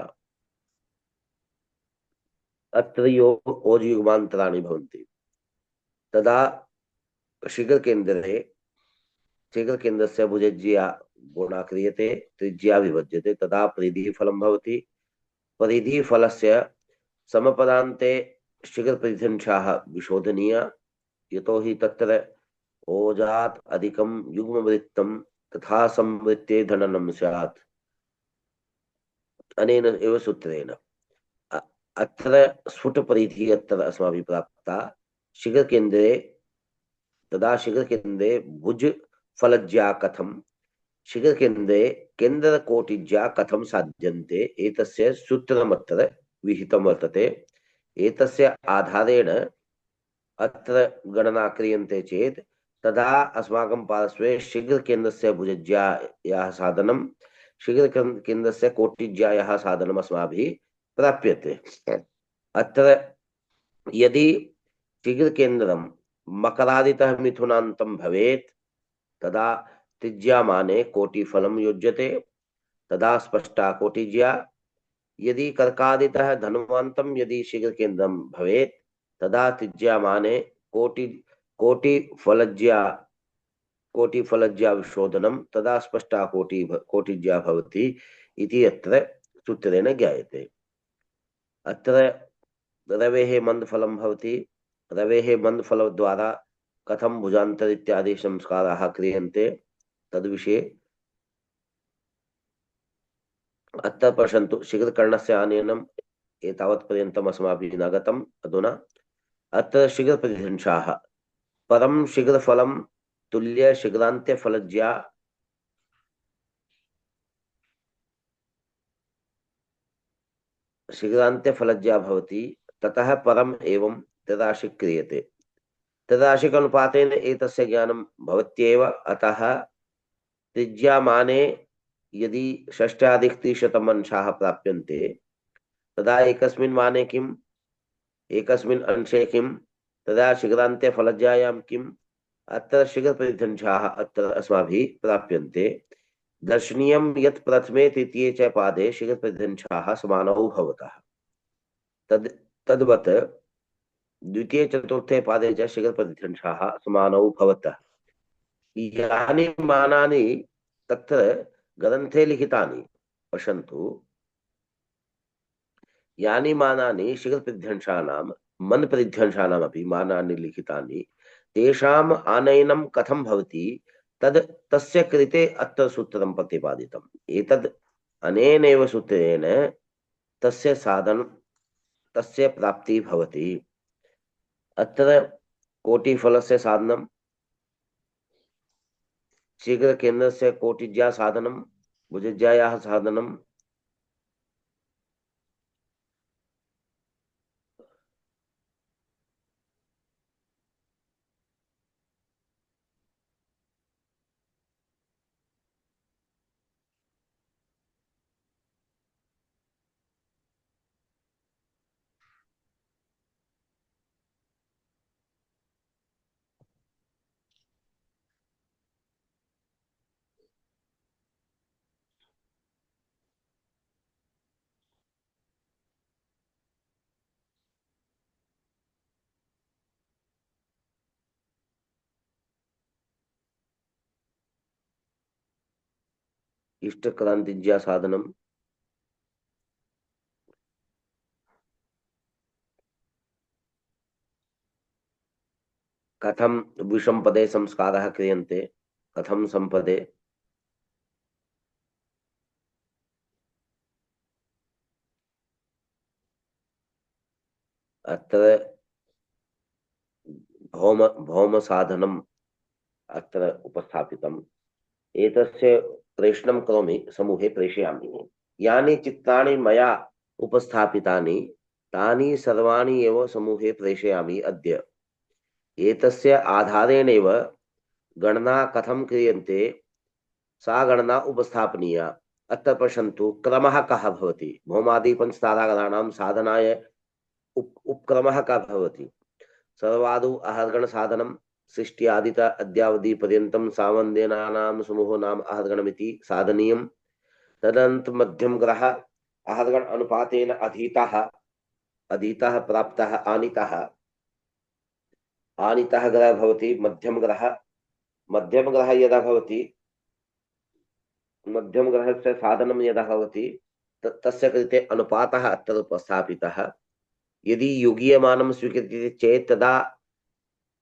अत्र यो ओज युग्मान्तराणि भवन्ति, तदा शिखरकेन्द्रे शिखरकेन्द्रस्य भुजज्या गुणा क्रियते त्रिज्या विभज्यते तदा परिधिः फलं भवति। परिधिफलस्य समपदान्ते शिखरपरिधंशाः विशोधनीया यतो हि तत्र ओजात् अधिकं युग्मवृत्तं तथा संवृत्ते धननं स्यात्। अनेन एव सूत्रेण अत्र स्फुटपरिधिः अत्र अस्माभिः प्राप्ता। शिखरकेन्द्रे तदा शिखरकेन्द्रे भुज फलज्या कथं शिखरकेन्द्रे केन्द्रकोटिज्या कथं साध्यन्ते एतस्य सूत्रमत्र विहितं वर्तते। एतस्य आधारेण अत्र गणना क्रियन्ते चेत् तदा अस्माकं पार्श्वे शिखरकेन्द्रस्य भुजज्यायाः साधनं शिखरकेन्द्रस्य कोटिज्यायाः साधनम् अस्माभिः प्राप्यते। अत्र यदि शिखरकेन्द्रं मकरादितः मिथुनान्तं भवेत् तदा त्रिज्यामाने कोटिफलं योज्यते तदा स्पष्टा कोटिज्या। यदि कर्कादितः धनुवान्तं यदि शिखरकेन्द्रं भवेत् तदा त्रिज्यामाने कोटिफलज्या विशोधनं तदा स्पष्टा कोटिज्या भवति इति अत्र सूत्रेण ज्ञायते। अत्र रवेः मन्दफलं भवति। रवेः मन्दफलद्वारा कथं भुजान्तर इत्यादि संस्काराः क्रियन्ते तद्विषये अत्र पश्यन्तु। शिखरकर्णस्य आनयनम् एतावत्पर्यन्तम् अस्माभिः न गतम्। अधुना अत्र शिखरपरिधंशाः परं शिखरफलं तुल्य शिखरान्त्यफलज्या शिखरान्त्यफलज्या भवति ततः परम् एवं तदाशिक् क्रियते। तदाशिक अनुपातेन एतस्य ज्ञानं भवत्येव। अतः त्रिज्यामाने यदि षष्ठाधिक-300 अंशाः प्राप्यन्ते तदा एकस्मिन् माने किम् एकस्मिन् अंशे किम् तदा शिखरान्त्यफलज्यायां किम् अत्र शिखरपरिधंशाः अत्र अस्माभिः प्राप्यन्ते। दर्शनीयं यत् प्रथमे तृतीये च पादे शिखरपरिधंशाः समानौ भवतः तद्वत् द्वितीये चतुर्थे पादे च शिखरपरिधंशाः समानौ भवतः। यानि मानानि तत्र ग्रन्थे लिखितानि पश्यन्तु। यानि मानानि शिखरपरिधंशानां मनपरिधंशानामपि मानानि लिखितानि तेषाम् आनयनं कथं भवति तस्य कृते अत्र सूत्रं प्रतिपादितम्। एतद् अनेनैव सूत्रेण तस्य प्राप्तिः भवति। अत्र कोटिफलस्य साधनं शिखरकेन्द्रस्य कोटिज्या साधनं भुजज्यायाः साधनं इष्टक्रान्तिज्या साधनं कथं विषमपदे संस्काराः क्रियन्ते कथं संपदे अत्र भौम साधनम् अत्र उपस्थापितम्। एतस्य प्रेषणं करोमि समूहे प्रेषयामि। यानि चित्राणि मया उपस्थापितानि तानि सर्वाणि एव समूहे प्रेषयामि अद्य। एतस्य आधारेणैव गणना कथं क्रियन्ते सा गणना उपस्थापनीया। अत्र पश्यन्तु क्रमः कः भवति। भौमादि पंचतारागणानां साधनाय उपक्रमः कः भवति। सर्वादौ आहर्गण साधनं सृष्टि आदित अद्यावधि पर्यन्तं सामन्देनानां समूहो नाम आहर्गणमिति साधनीयम्। तदनन्त मध्यम ग्रह आहर्गण अनुपातेन अधीतः प्राप्तः आनीतः आनीतः ग्रहः भवति मध्यम ग्रह यदा भवति, मध्यम ग्रहस्य साधनं यदा भवति तस्य कृते अनुपातः अत्र उपस्थापितः। यदि युगीयमानं स्वीक्रियते चेत् तदा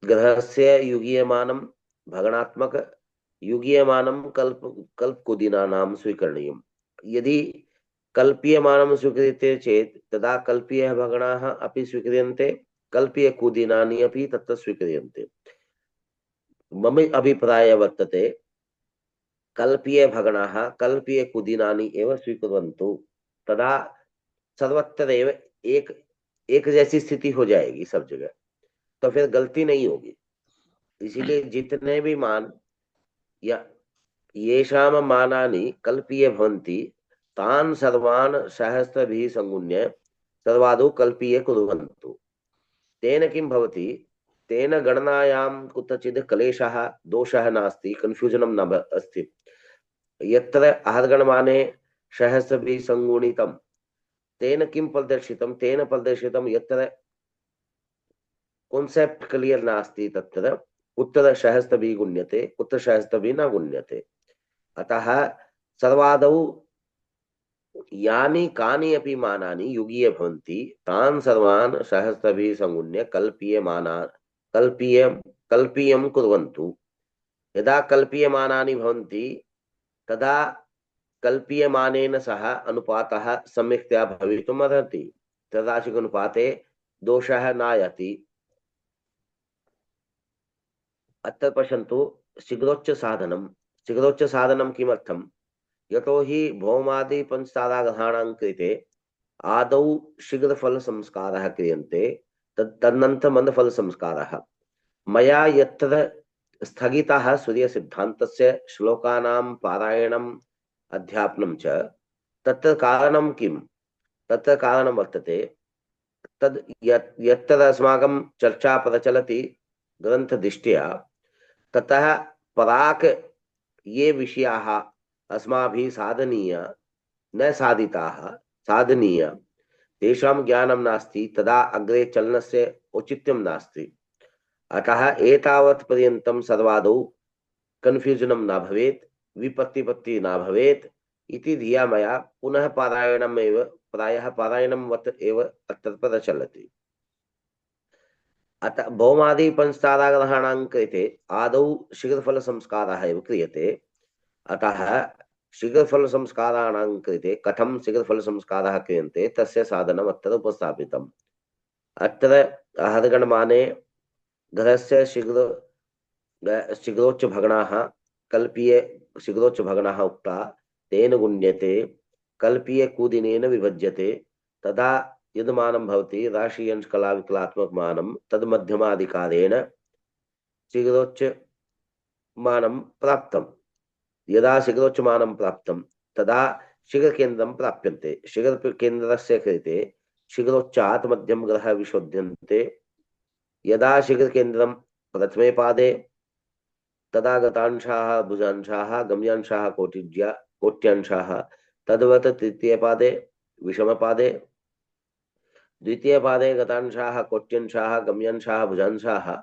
ग्रहस्य युगीयमानं भगणात्मक युगीयमानं कल्पकुदिनानां स्वीकरणीयम्। यदि कल्पीयमानं स्वीक्रियते चेत् तदा कल्पीयः भगणाः अपि स्वीक्रियन्ते, कल्पीयकुदिनानि अपि तत्र स्वीक्रियन्ते। मम अभिप्रायः वर्तते कल्पीय भगणाः कल्पीय कुदिनानि एव स्वीकुर्वन्तु, तदा सर्वत्र एव एक एक जैसी स्थिति हो जाएगी सब जगह, तो फिर गलती नहीं होगी। इसीलिए जितने भी मान या येषाम मानानि कल्पीय भवन्ति तान् सर्वान् सहस्रभिः संगुण्य सर्वादौ कल्पीय कुर्वन्तु। तेन किं भवति, तेन गणनायां कुत्रचित् क्लेशः दोषः नास्ति, कन्फ्यूजनं न अस्ति। यत्र आहर्गणमाने सहस्रभिः संगुणितं तेन किं प्रदर्शितं, तेन प्रदर्शितं यत्र कॉन्सेप्ट क्लियर नास्ति तत्र कुत्र सहस्रभिः गुण्यते कुत्र सहस्रभिः न गुण्यते। अतः सर्वादौ यानि कानि अपि मानानि युगीय भवन्ति तान् सर्वान् सहस्रभिः संगुण्य कल्पीयं कुर्वन्तु। यदा कल्पीयमानानि भवन्ति तदा कल्पीयमानेन सह अनुपातः सम्यक्तया भवितुम् अर्हति, तदाचिक अनुपाते दोषः नायाति। अत्र पश्यन्तु, शीघ्रोच्च साधनं किमर्थं, यतोहि भौमादि पंचताराग्रहाणां कृते आदौ शीघ्रफलसंस्कारः क्रियन्ते, तदनन्तरं मन्दफलसंस्कारः। मया यत्र स्थगितः सूर्यसिद्धान्तस्य श्लोकानां पारायणम् अध्यापनं च, तत्र कारणं किं, तत्र कारणं वर्तते तद् यत्र अस्माकं चर्चा प्रचलति ग्रन्थदृष्ट्या, ततः पराक् ये विषयाः अस्माभिः साधनीया न साधिताः साधनीया तेषां ज्ञानं नास्ति, तदा अग्रे चलनस्य औचित्यं नास्ति। अतः एतावत् पर्यन्तं सर्वादौ कन्फ्यूजनं न भवेत्, विपत्तिपत्ति न भवेत् इति धिया मया पुनः पारायणमेव प्रायः पारायणवत् एव अत्र प्रचलति। अतः भौमादि पंचताराग्रहाणां कृते आदौ शीघ्रफलसंस्कारः एव क्रियते। अतः शीघ्रफलसंस्काराणां कृते कथं शीघ्रफलसंस्कारः क्रियन्ते तस्य साधनम् अत्र उपस्थापितम्। अत्र आहर्गणमाने ग्रहस्य शीघ्रोच्च भगणाः कल्पीय शीघ्रोच्च भगणाः उक्ता, तेन गुण्यते, कल्पीय कुदिनेन विभज्यते, तदा यद्मानं भवति राशि अंश कला विकलात्मक मानं तद मध्यमाधिकारेण शीघ्रोच्च मानं प्राप्तं। यदा शीघ्रोच्च मानं प्राप्तं तदा शीघ्रकेन्द्रं प्राप्यन्ते। शीघ्रकेन्द्रस्य कृते शीघ्रोच्चात् मध्यम ग्रहः विशोध्यन्ते। यदा शीघ्रकेन्द्रं प्रथमे पादे तदा गतांशाः भुजांशाः गम्यांशाः कोट्यांशाः, तद्वत् तृतीय पादे विषमपादे, द्वितीय पादे गतांशाः कोट्यंशाः गम्यांशाः भुजांशाः,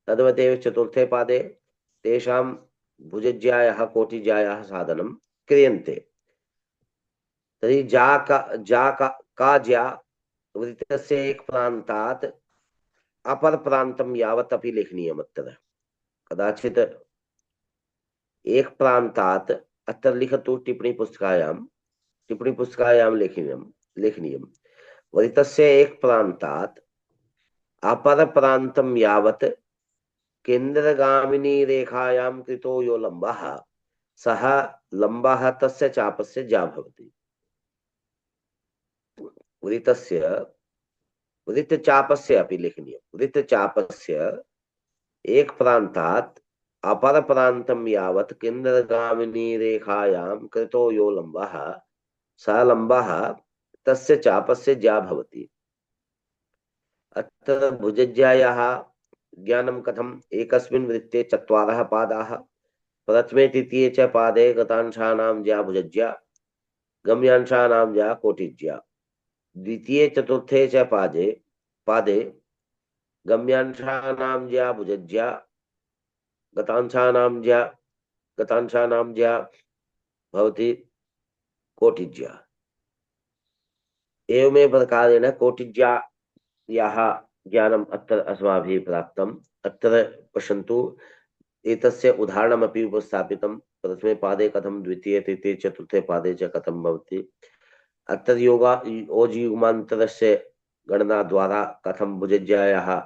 तद्वतेव चतुर्थे पादे तेषां भुजज्यायाः कोटिज्यायाः साधनं क्रियन्ते। तर्हि ज्या वृत्तस्य एक प्रान्तात् अपर प्रान्तं यावत् अपि लेखनीयम्। अत्र कदाचित् एक प्रान्तात् अत्र लिखतु टिप्पणी पुस्तिकायां लेखनीयं वृत्तस्य एक प्रान्तात् अपर प्रान्तं यावत् केन्द्रगामिनी रेखायां कृतो यो लम्बः सः लम्बः तस्य चापस्य ज्या भवति। वृत्तचापस्य अपि लेखनीयं। वृत्तचापस्य एक प्रान्तात् अपर प्रान्तं यावत् केन्द्रगामिनी रेखायां कृतो यो लम्बः सः लम्बः तस्य चापस्य ज्या भवति। अत्र भुजज्यायाः ज्ञानं कथम्, एकस्मिन् वृत्ते चत्वारः पादाः, प्रथमे तृतीये च पादे गतांशानां ज्या भुजज्या, गम्यांशानां ज्या कोटिज्या, द्वितीये चतुर्थे च पादे गम्यांशानां ज्या भुजज्या गतांशानां ज्या गतांशानां ज्या भवति कोटिज्या। एवमेव प्रकारेण कोटिज्या याः ज्ञानम् अत्र अस्माभिः प्राप्तम्। अत्र पश्यन्तु, एतस्य उदाहरणमपि उपस्थापितं। प्रथमे पादे कथं, द्वितीये तृतीये चतुर्थे पादे च कथं भवति। अत्र योगा ओजीयुगान्तरस्य गणना द्वारा कथं भुजज्यायाः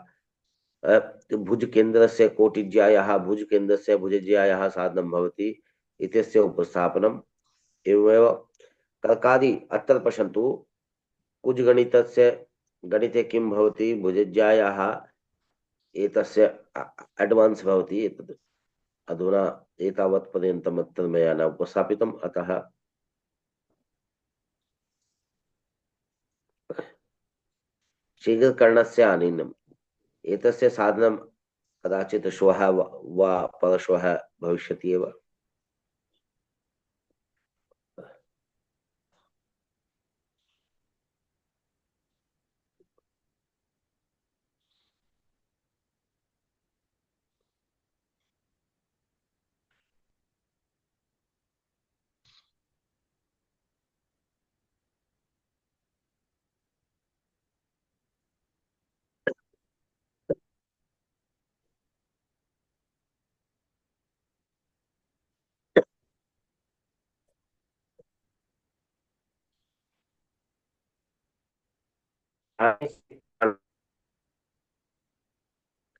भुज केन्द्रस्य कोटिज्यायाः भुज केन्द्रस्य भुजज्यायाः साधनं भवति इत्यस्य उपस्थापनम्। एवमेव कर्कादि अत्र पश्यन्तु, कुजगणितस्य गणिते किं भवति, भुजज्यायाः एतस्य एडवांस भवति। एतद् अधुना एतावत् पर्यन्तम् अत्र मया न उपस्थापितम्। अतः शीघ्रकर्णस्य आनीनम् एतस्य साधनं कदाचित् श्वः वा परश्वः भविष्यति एव।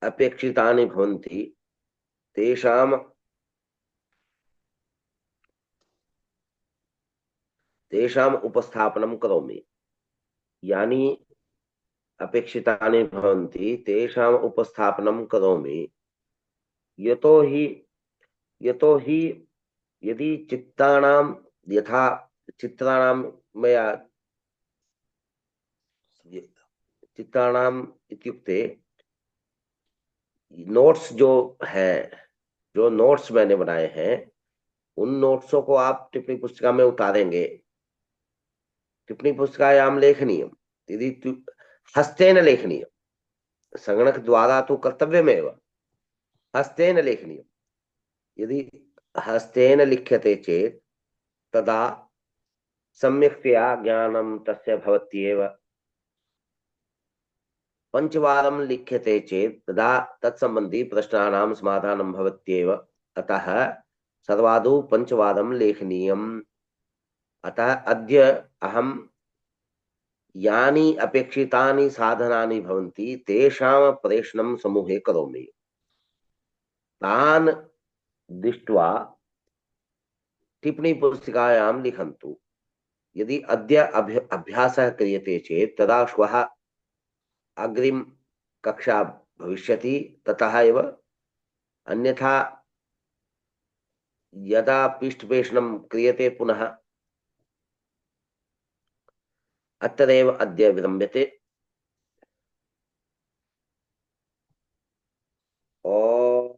अपेक्षितानि भवन्ति तेषाम् उपस्थापनं करोमि। यानि अपेक्षितानि भवन्ति तेषाम् उपस्थापनं करोमि। यतो हि यदि यथा चित्राणां मया चित्राणाम् इत्युक्ते नोट्स जो नोट्स मैंने बनाए हैं, उन नोट्सों को आप टिप्पणी पुस्तिका में उतारेंगे। टिप्पणी पुस्तिकायां लेखनीयम्। यदि हस्तेन लेखनीयम्, संगणक द्वारा तु कर्तव्यमेव, हस्तेन लेखनीयम्। यदि हस्तेन लिख्यते चेत् तदा सम्यक्तया ज्ञानं तस्य भवत्येव। पंचवारं लिख्यते चेत् तदा तत्सम्बन्धी प्रश्नानां समाधानं भवत्येव। अतः सर्वादौ पंचवारं लेखनीयम्। अतः अद्य अहं यानि अपेक्षितानि साधनानि भवन्ति तेषां प्रेषणं समूहे करोमि। तान् दृष्ट्वा टिप्पणी पुस्तिकायां लिखन्तु। यदि अद्य अभ्यासः क्रियते चेत् तदा श्वः अग्रिम कक्षा भविष्यति ततः एव। अन्यथा यदा पृष्ठपेषणं क्रियते पुनः अत्रैव अद्य विरम्यते। ॐ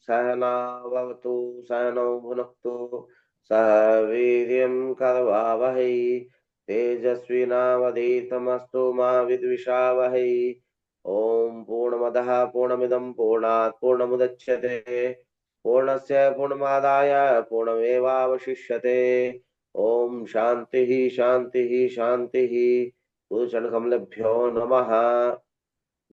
सहनावतु सहनौ भुनक्तु सह वीर्यं करवावहै तेजस्विनावधीतमस्तु मा विद्विषावहै। ॐ पूर्णमदः पूर्णमिदं पूर्णात् पूर्णमुदच्यते पूर्णस्य पूर्णमादाय पूर्णमेवावशिष्यते। ॐ शान्तिः शान्तिः शान्तिः। गुरुचरणकमलेभ्यो नमः।